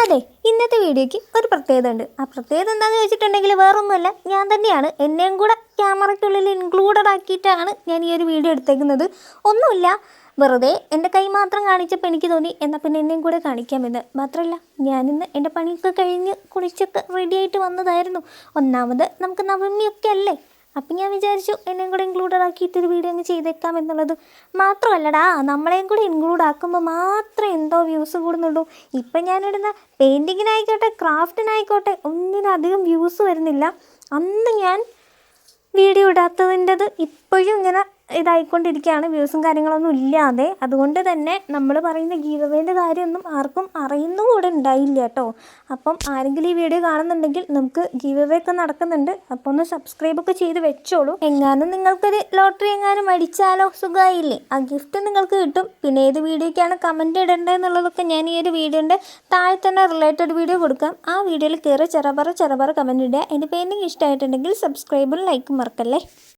അതെ, ഇന്നത്തെ വീഡിയോയ്ക്ക് ഒരു പ്രത്യേകത ഉണ്ട്. ആ പ്രത്യേകത എന്താണെന്ന് വെച്ചിട്ടുണ്ടെങ്കിൽ വേറൊന്നുമല്ല, ഞാൻ തന്നെയാണ്. എന്നെയും കൂടെ ക്യാമറയ്ക്കുള്ളിൽ ഇൻക്ലൂഡഡ് ആക്കിയിട്ടാണ് ഞാൻ ഈ ഒരു വീഡിയോ എടുത്തേക്കുന്നത്. ഒന്നുമില്ല, വെറുതെ എൻ്റെ കൈ മാത്രം കാണിച്ചപ്പോൾ എനിക്ക് തോന്നി എന്നാൽ പിന്നെ എന്നെയും കൂടെ കാണിക്കാമെന്ന്. മാത്രമല്ല, ഞാനിന്ന് എൻ്റെ പണിയൊക്കെ കഴിഞ്ഞ് കുളിച്ചൊക്കെ റെഡിയായിട്ട് വന്നതായിരുന്നു. ഒന്നാമത് നമുക്ക് നവമിയൊക്കെ അല്ലേ, അപ്പം ഞാൻ വിചാരിച്ചു എന്നെയും കൂടെ ഇൻക്ലൂഡഡ് ആക്കിയിട്ടൊരു വീഡിയോ അങ്ങ് ചെയ്തേക്കാം എന്നുള്ളത്. മാത്രമല്ലടാ, നമ്മളെയും കൂടെ ഇൻക്ലൂഡ് ആക്കുമ്പോൾ മാത്രമേ എന്തോ വ്യൂസ് കൂടുന്നുള്ളൂ. ഇപ്പം ഞാനിടുന്ന പെയിൻറ്റിങ്ങിനായിക്കോട്ടെ ക്രാഫ്റ്റിനായിക്കോട്ടെ ഒന്നിനധികം വ്യൂസ് വരുന്നില്ല. അന്ന് ഞാൻ വീഡിയോ ഇടാത്തതിൻ്റെത് ഇപ്പോഴും ഇങ്ങനെ ഇതായിക്കൊണ്ടിരിക്കുകയാണ്, വ്യൂസും കാര്യങ്ങളൊന്നും ഇല്ലാതെ. അതുകൊണ്ട് തന്നെ നമ്മൾ പറയുന്ന ഗീവ് അവേൻ്റെ കാര്യമൊന്നും ആർക്കും അറിയുന്നു കൂടെ ഉണ്ടായില്ല കേട്ടോ. അപ്പം ആരെങ്കിലും ഈ വീഡിയോ കാണുന്നുണ്ടെങ്കിൽ നമുക്ക് ഗീവ് അവേ ഒക്കെ നടക്കുന്നുണ്ട്. അപ്പോൾ ഒന്ന് സബ്സ്ക്രൈബൊക്കെ ചെയ്ത് വെച്ചോളൂ. എങ്ങാനും നിങ്ങൾക്കൊരു ലോട്ടറി എങ്ങാനും അടിച്ചാലോ, സുഖമായില്ലേ? ആ ഗിഫ്റ്റ് നിങ്ങൾക്ക് കിട്ടും. പിന്നെ ഏത് വീഡിയോയ്ക്കാണ് കമൻറ്റ് ഇടേണ്ടതെന്നുള്ളതൊക്കെ ഞാൻ ഈ ഒരു വീഡിയോൻ്റെ താഴെ തന്നെ റിലേറ്റഡ് വീഡിയോ കൊടുക്കാം. ആ വീഡിയോയിൽ കയറി ചെറബറ കമൻറ്റ് ഇടുക. എൻ്റെ പെയിൻറ്റിങ് ഇഷ്ടമായിട്ടുണ്ടെങ്കിൽ സബ്സ്ക്രൈബും ലൈക്കും മറക്കല്ലേ.